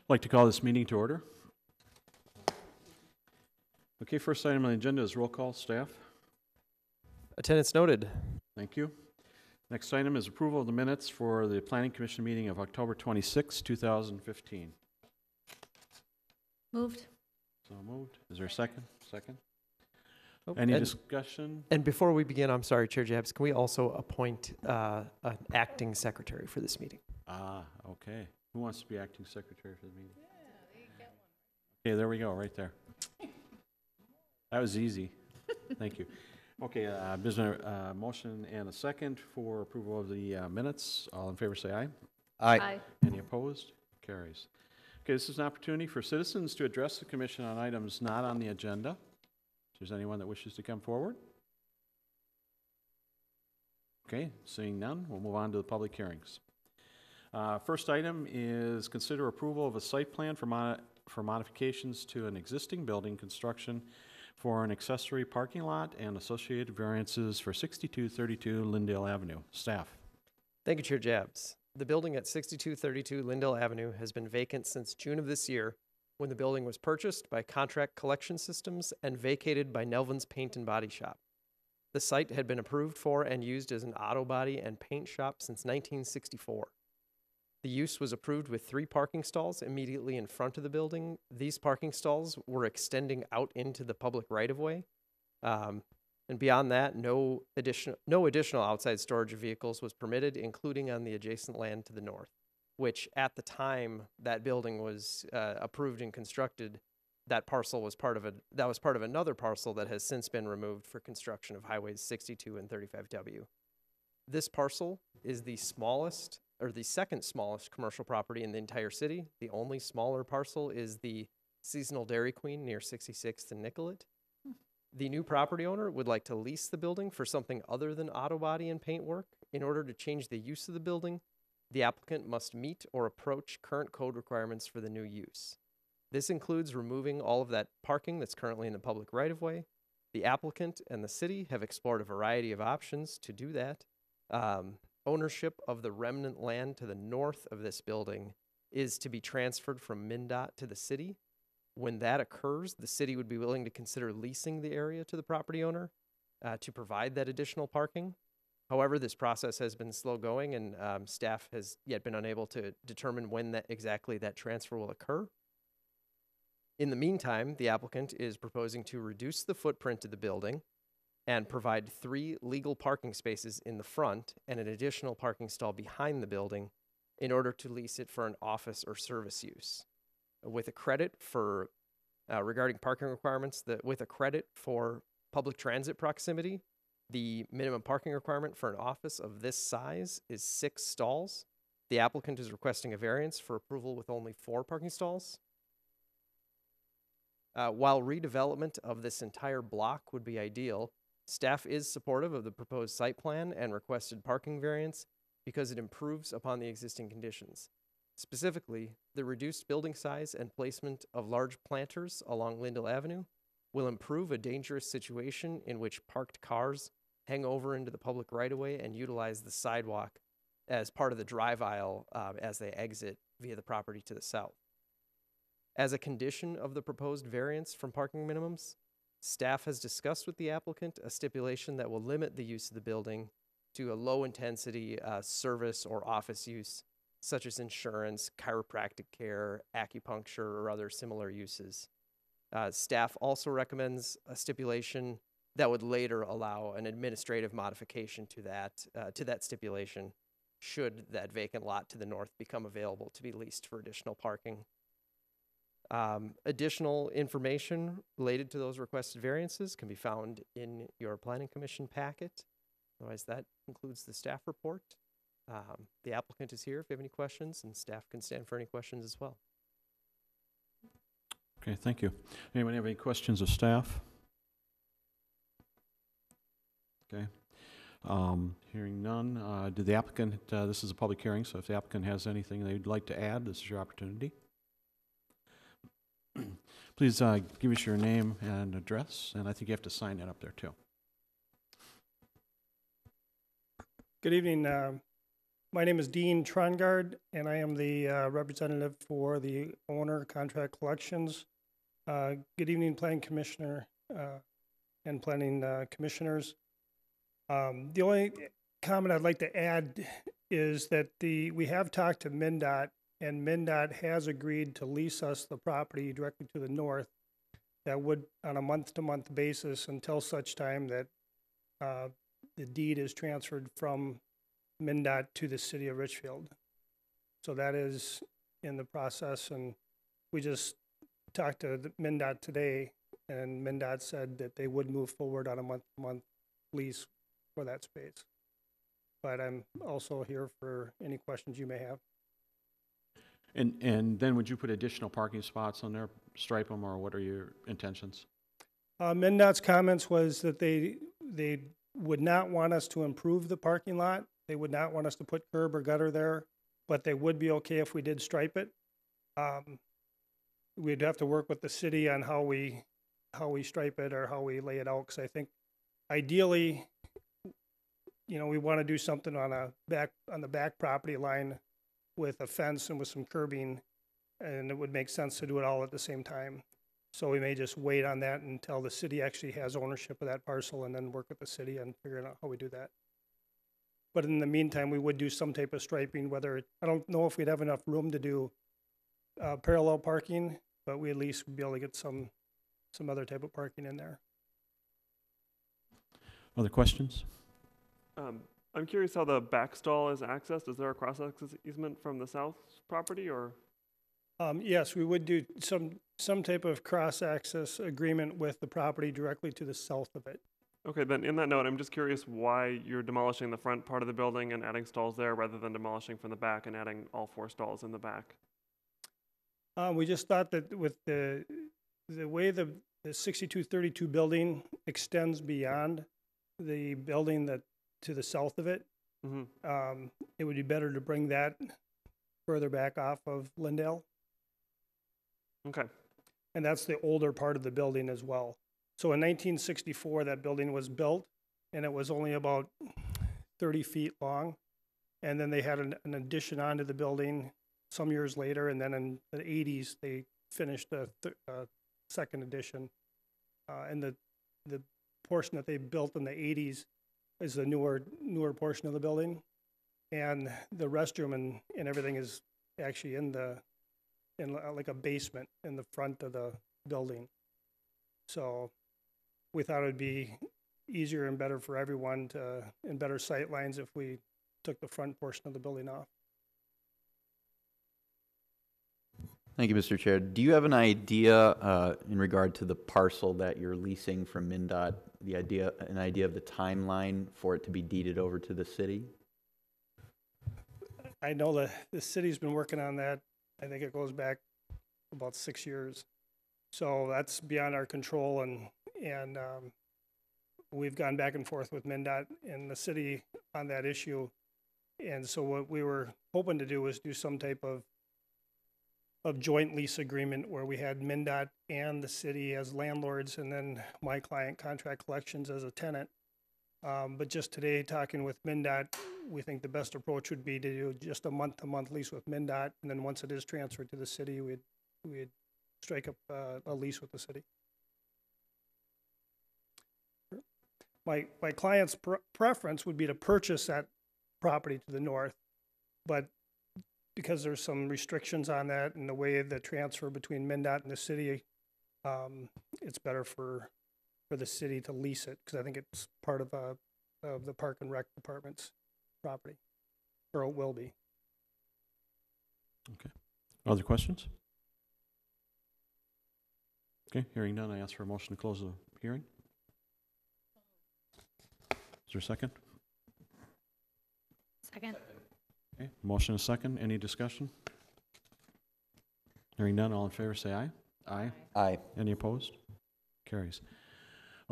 I'd like to call this meeting to order. Okay, first item on the agenda is roll call. Staff. Attendance noted. Thank you. Next item is approval of the minutes for the Planning Commission meeting of October 26, 2015. Moved. So moved. Is there a second? Second. Oh, Any discussion? And before we begin, I'm sorry, Chair Jabs, can we also appoint an acting secretary for this meeting? Okay. Who wants to be acting secretary for the meeting? Okay, there we go, right there. That was easy. Thank you. Okay, there's a motion and a second for approval of the minutes. All in favor say aye. Aye. Any opposed? Carries. Okay, this is an opportunity for citizens to address the commission on items not on the agenda. If there's anyone that wishes to come forward. Okay, seeing none, we'll move on to the public hearings. First item is consider approval of a site plan for modifications to an existing building construction for an accessory parking lot and associated variances for 6232 Lindale Avenue. Staff. Thank you, Chair Jabs. The building at 6232 Lindale Avenue has been vacant since June of this year, when the building was purchased by Contract Collection Systems and vacated by Nelvin's Paint and Body Shop. The site had been approved for and used as an auto body and paint shop since 1964. The use was approved with 3 parking stalls immediately in front of the building. These parking stalls were extending out into the public right-of-way. And beyond that, no additional outside storage of vehicles was permitted, including on the adjacent land to the north, which at the time that building was approved and constructed, that parcel was part of another parcel that has since been removed for construction of highways 62 and 35W. This parcel is the smallest, or the second smallest commercial property in the entire city. The only smaller parcel is the Seasonal Dairy Queen near 66th and Nicollet. The new property owner would like to lease the building for something other than auto body and paint work. In order to change the use of the building, the applicant must meet or approach current code requirements for the new use. This includes removing all of that parking that's currently in the public right-of-way. The applicant and the city have explored a variety of options to do that. Ownership of the remnant land to the north of this building is to be transferred from MnDOT to the city. When that occurs, the city would be willing to consider leasing the area to the property owner to provide that additional parking. However, this process has been slow going, and staff has yet been unable to determine when exactly that transfer will occur. In the meantime, the applicant is proposing to reduce the footprint of the building and provide 3 legal parking spaces in the front and an additional parking stall behind the building in order to lease it for an office or service use. With a credit for, regarding parking requirements, with a credit for public transit proximity, the minimum parking requirement for an office of this size is 6 stalls. The applicant is requesting a variance for approval with only 4 parking stalls. While redevelopment of this entire block would be ideal, staff is supportive of the proposed site plan and requested parking variance because it improves upon the existing conditions. Specifically, the reduced building size and placement of large planters along Lindale Avenue will improve a dangerous situation in which parked cars hang over into the public right-of-way and utilize the sidewalk as part of the drive aisle as they exit via the property to the south. As a condition of the proposed variance from parking minimums, staff has discussed with the applicant a stipulation that will limit the use of the building to a low-intensity service or office use, such as insurance, chiropractic care, acupuncture, or other similar uses. Staff also recommends a stipulation that would later allow an administrative modification to that stipulation should that vacant lot to the north become available to be leased for additional parking. Additional information related to those requested variances can be found in your Planning Commission packet. Otherwise, that concludes the staff report. The applicant is here if you have any questions, and staff can stand for any questions as well. Okay, thank you. Anyone have any questions of staff? Okay. Hearing none. Did the applicant, this is a public hearing, so if the applicant has anything they'd like to add, this is your opportunity. Please give us your name and address, and I think you have to sign it up there too. Good evening. My name is Dean Trongard, and I am the representative for the owner, Contract Collections. Good evening, Planning Commissioner and Planning Commissioners. The only comment I'd like to add is that we have talked to MnDOT, and MnDOT has agreed to lease us the property directly to the north that would, on a month-to-month basis, until such time that the deed is transferred from MnDOT to the city of Richfield. So that is in the process, and we just talked to the MnDOT today, and MnDOT said that they would move forward on a month-to-month lease for that space. But I'm also here for any questions you may have. And then would you put additional parking spots on there, stripe them, or what are your intentions? MnDOT's comments was that they would not want us to improve the parking lot. They would not want us to put curb or gutter there, but they would be okay if we did stripe it. We'd have to work with the city on how we stripe it or how we lay it out, because I think ideally, you know, we want to do something on the back property line with a fence and with some curbing, and it would make sense to do it all at the same time. So we may just wait on that until the city actually has ownership of that parcel, and then work with the city on figuring out how we do that. But in the meantime, we would do some type of striping, I don't know if we'd have enough room to do parallel parking, but we at least would be able to get some other type of parking in there. Other questions? I'm curious how the back stall is accessed. Is there a cross-access easement from the south property, or? Yes, we would do some type of cross-access agreement with the property directly to the south of it. Okay, then in that note, I'm just curious why you're demolishing the front part of the building and adding stalls there rather than demolishing from the back and adding all 4 stalls in the back. We just thought that with the way the 6232 building extends beyond the building that to the south of it, it would be better to bring that further back off of Lindale. Okay. And that's the older part of the building as well. So in 1964, that building was built, and it was only about 30 feet long. And then they had an addition onto the building some years later, and then in the 80s, they finished a second addition. And the portion that they built in the 80s is the newer portion of the building. And the restroom and everything is actually in like a basement in the front of the building. So we thought it would be easier and better for everyone and better sight lines if we took the front portion of the building off. Thank you, Mr. Chair. Do you have an idea in regard to the parcel that you're leasing from MnDOT, an idea of the timeline for it to be deeded over to the city? I know that the city's been working on that. I think it goes back about 6 years. So that's beyond our control, and we've gone back and forth with MnDOT and the city on that issue. And so what we were hoping to do was do some type of joint lease agreement where we had MnDOT and the city as landlords, and then my client, Contract Collections, as a tenant. But just today, talking with MnDOT, we think the best approach would be to do just a month-to-month lease with MnDOT, and then once it is transferred to the city, we'd strike up a lease with the city. My client's preference would be to purchase that property to the north, but because there's some restrictions on that and the way the transfer between MnDOT and the city, it's better for the city to lease it, because I think it's part of the Park and Rec Department's property, or it will be. Okay. Other questions? Okay, hearing none, I ask for a motion to close the hearing. Is there a second? Second. Okay, motion is second. Any discussion? Hearing none, all in favor say aye. Aye. Aye. Any opposed? Carries.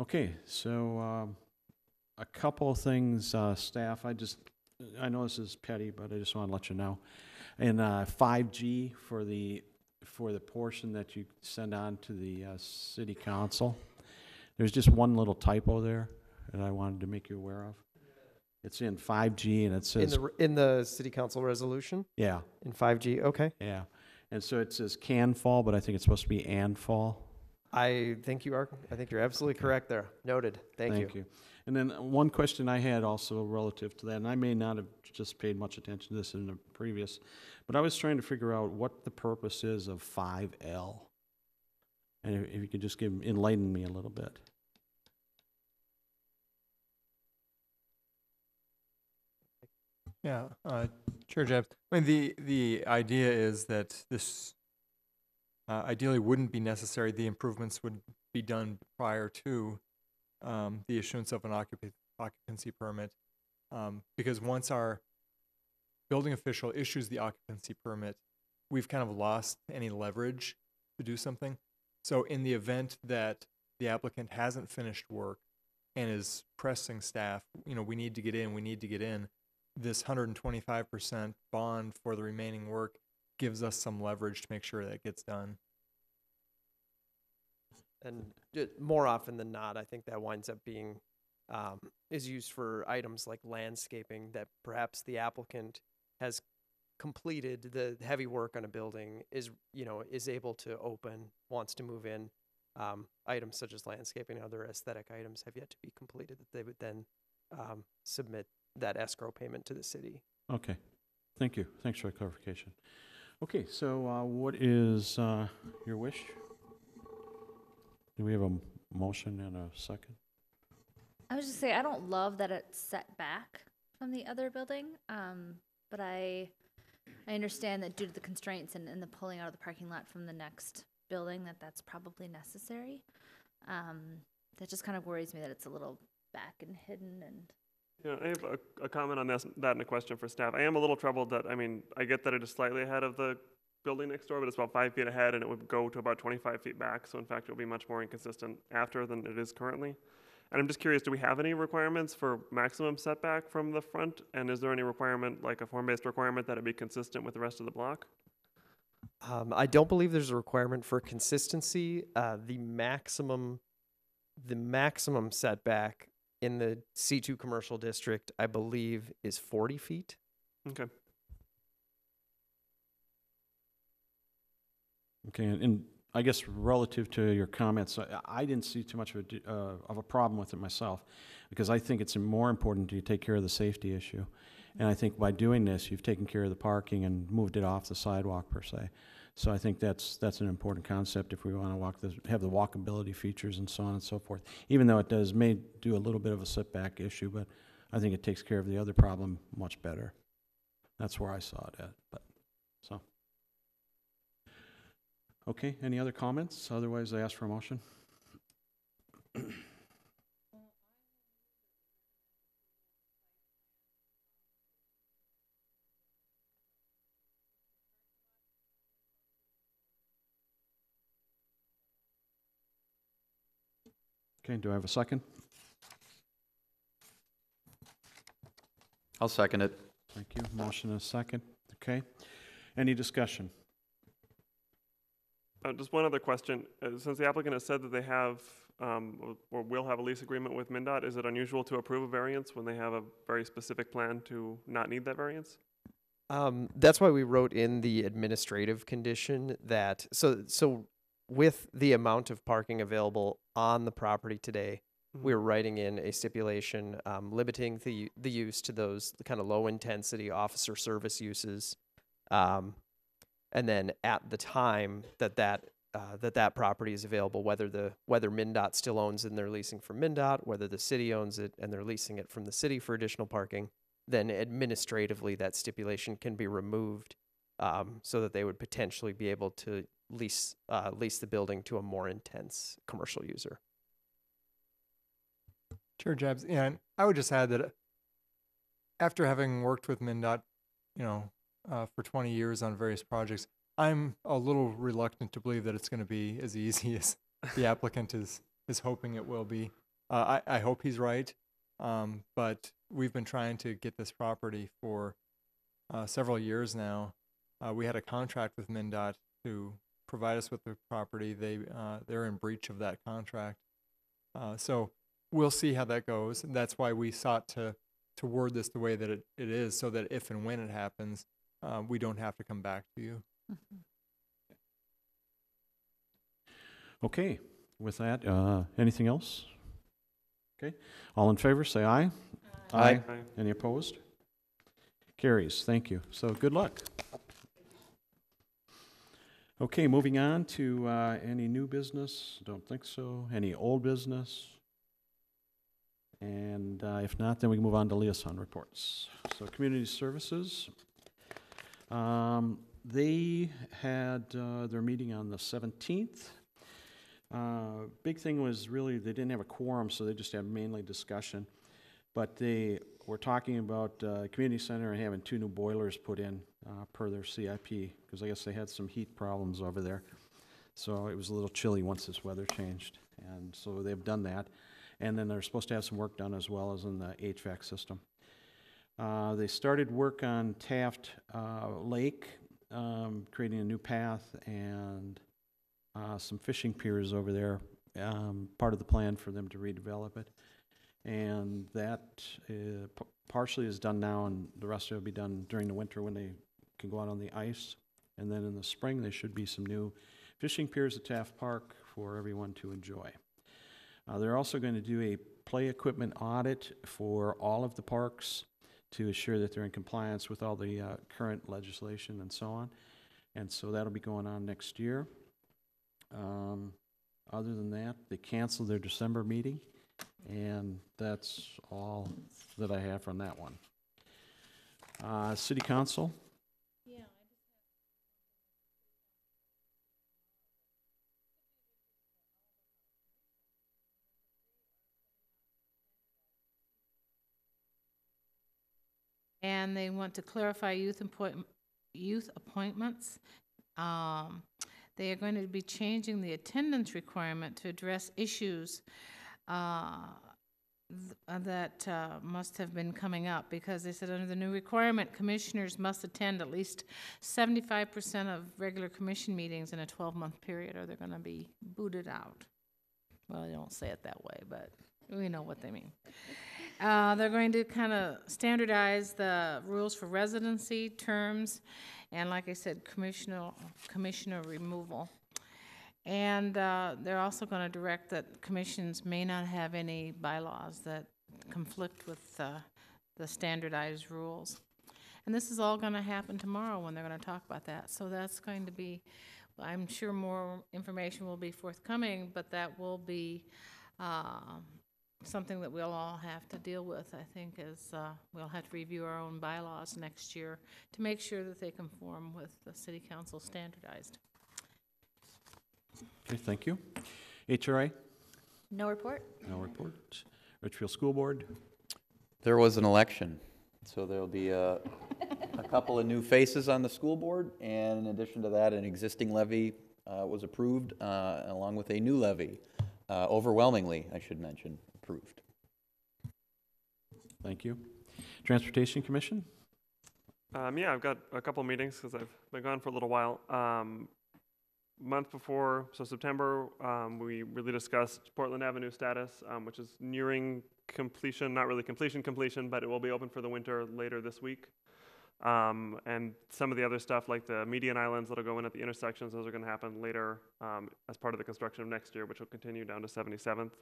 Okay, so a couple of things, staff. I know this is petty, but I just want to let you know. In 5G for the portion that you send on to the city council, there's just one little typo there that I wanted to make you aware of. It's in 5G and it In says, in the city council resolution yeah, in 5G. Okay. yeah. And so it says can fall, but I think it's supposed to be and fall. I think you're absolutely correct there. Noted. Thank you. Thank you. And then one question I had also relative to that, and I may not have just paid much attention to this in the previous, but I was trying to figure out what the purpose is of 5L. And if you could just enlighten me a little bit. Yeah, Chair Jabs. I mean, the idea is that this ideally wouldn't be necessary. The improvements would be done prior to the issuance of an occupancy permit, because once our building official issues the occupancy permit, we've kind of lost any leverage to do something. So in the event that the applicant hasn't finished work and is pressing staff, we need to get in, this 125% bond for the remaining work gives us some leverage to make sure that gets done. And more often than not, I think that winds up being is used for items like landscaping that perhaps the applicant has completed the heavy work on a building, is able to open, wants to move in. Items such as landscaping and other aesthetic items have yet to be completed, that they would then submit that escrow payment to the city. Okay. Thank you. Thanks for the clarification. Okay, so what is your wish? Do we have a motion and a second? I was just say I don't love that it's set back from the other building, but I understand that due to the constraints and the pulling out of the parking lot from the next building, that's probably necessary. That just kind of worries me that it's a little back and hidden. And Yeah, I have a comment on that and a question for staff. I am a little troubled that, I get that it is slightly ahead of the building next door, but it's about 5 feet ahead and it would go to about 25 feet back. So in fact, it'll be much more inconsistent after than it is currently. And I'm just curious, do we have any requirements for maximum setback from the front? And is there any requirement, like a form-based requirement, that it be consistent with the rest of the block? I don't believe there's a requirement for consistency. The maximum setback in the C2 commercial district, I believe, is 40 feet. Okay. Okay, and I guess relative to your comments, I didn't see too much of a problem with it myself, because I think it's more important to take care of the safety issue. And I think by doing this, you've taken care of the parking and moved it off the sidewalk per se. So I think that's an important concept if we want to have the walkability features and so on and so forth. Even though it may do a little bit of a setback issue, but I think it takes care of the other problem much better. That's where I saw it at. Okay, any other comments? Otherwise, I ask for a motion. Okay, do I have a second? I'll second it. Thank you. Motion and a second. Okay. Any discussion? Just one other question. Since the applicant has said that they have or will have a lease agreement with MnDOT, is it unusual to approve a variance when they have a very specific plan to not need that variance? That's why we wrote in the administrative condition that, so with the amount of parking available on the property today, we're writing in a stipulation limiting the use to those kind of low intensity officer service uses. And then at the time that property is available, whether MnDOT still owns it and they're leasing from MnDOT, whether the city owns it and they're leasing it from the city for additional parking, then administratively that stipulation can be removed, so that they would potentially be able to lease the building to a more intense commercial user. Chair Jabs, yeah, and I would just add that after having worked with MnDOT, for 20 years on various projects, I'm a little reluctant to believe that it's going to be as easy as the applicant is hoping it will be. I hope he's right, but we've been trying to get this property for several years now. We had a contract with MnDOT to provide us with the property. They're in breach of that contract. So we'll see how that goes. And that's why we sought to to word this the way that it is, so that if and when it happens, we don't have to come back to you. Okay, with that, anything else? Okay, all in favor, say aye. Aye. Aye. Any opposed? Carries, thank you. So good luck. Okay, moving on to any new business? Don't think so. Any old business? And if not, then we can move on to liaison reports. So community services. They had their meeting on the 17th. Big thing was really they didn't have a quorum, so they just had mainly discussion. But they were talking about community center and having 2 new boilers put in per their CIP, because I guess they had some heat problems over there. So it was a little chilly once this weather changed, and so they've done that. And then they're supposed to have some work done as well as in the HVAC system. They started work on Taft Lake, creating a new path and some fishing piers over there, part of the plan for them to redevelop it. And that partially is done now, and the rest of it will be done during the winter when they can go out on the ice. And then in the spring, there should be some new fishing piers at Taft Park for everyone to enjoy. They're also going to do a play equipment audit for all of the parks to assure that they're in compliance with all the current legislation and so on. And so that'll be going on next year. Other than that, they canceled their December meeting, and that's all that I have from that one. City Council. And they want to clarify youth appointments. They are going to be changing the attendance requirement to address issues that must have been coming up, because they said under the new requirement, commissioners must attend at least 75% of regular commission meetings in a 12-month period, or they're going to be booted out. Well, they don't say it that way, but we know what they mean. They're going to kind of standardize the rules for residency terms, and like I said, commissioner removal. And they're also going to direct that commissions may not have any bylaws that conflict with the standardized rules. And this is all going to happen tomorrow when they're going to talk about that. So that's going to be, I'm sure more information will be forthcoming, but that will be something that we'll all have to deal with, I think, is we'll have to review our own bylaws next year to make sure that they conform with the City Council standardized. Okay, thank you. HRA? No report? No report. Richfield School Board? There was an election, so there'll be a couple of new faces on the school board, and in addition to that, an existing levy was approved, along with a new levy, overwhelmingly, I should mention, approved. Thank you. Transportation Commission? Yeah, I've got a couple meetings because I've been gone for a little while. Month before, so September, we really discussed Portland Avenue status, which is nearing completion, not really completion, but it will be open for the winter later this week. And some of the other stuff like the median islands that'll go in at the intersections, those are going to happen later as part of the construction of next year, which will continue down to 77th.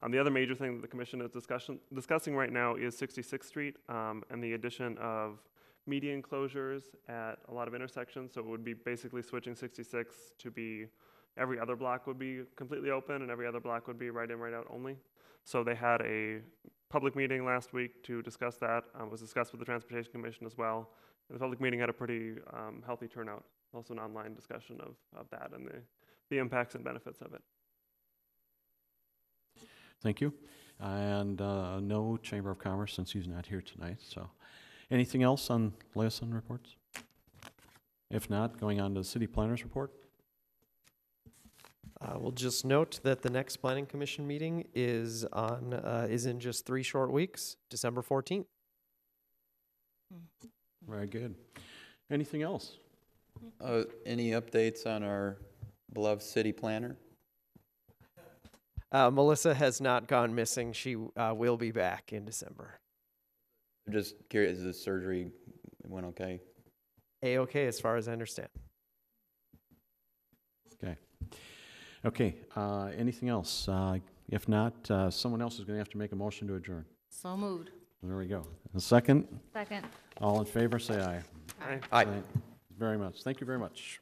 The other major thing that the Commission is discussing right now is 66th Street and the addition of median closures at a lot of intersections. So it would be basically switching 66 to be every other block would be completely open and every other block would be right in, right out only. So they had a public meeting last week to discuss that. It was discussed with the Transportation Commission as well. And the public meeting had a pretty healthy turnout, also an online discussion of that and the impacts and benefits of it. Thank you. And no Chamber of Commerce since he's not here tonight. So anything else on liaison reports? If not, going on to the City Planners Report. We'll just note that the next Planning Commission meeting is in just 3 short weeks, December 14th. Very good. Anything else? Any updates on our beloved city planner? Melissa has not gone missing. She will be back in December. Just curious, is the surgery went okay? A-OK as far as I understand. Okay, anything else? If not, someone else is going to have to make a motion to adjourn. So moved. There we go. A second? Second. All in favor, say aye. Aye. Aye. Very much. Thank you very much.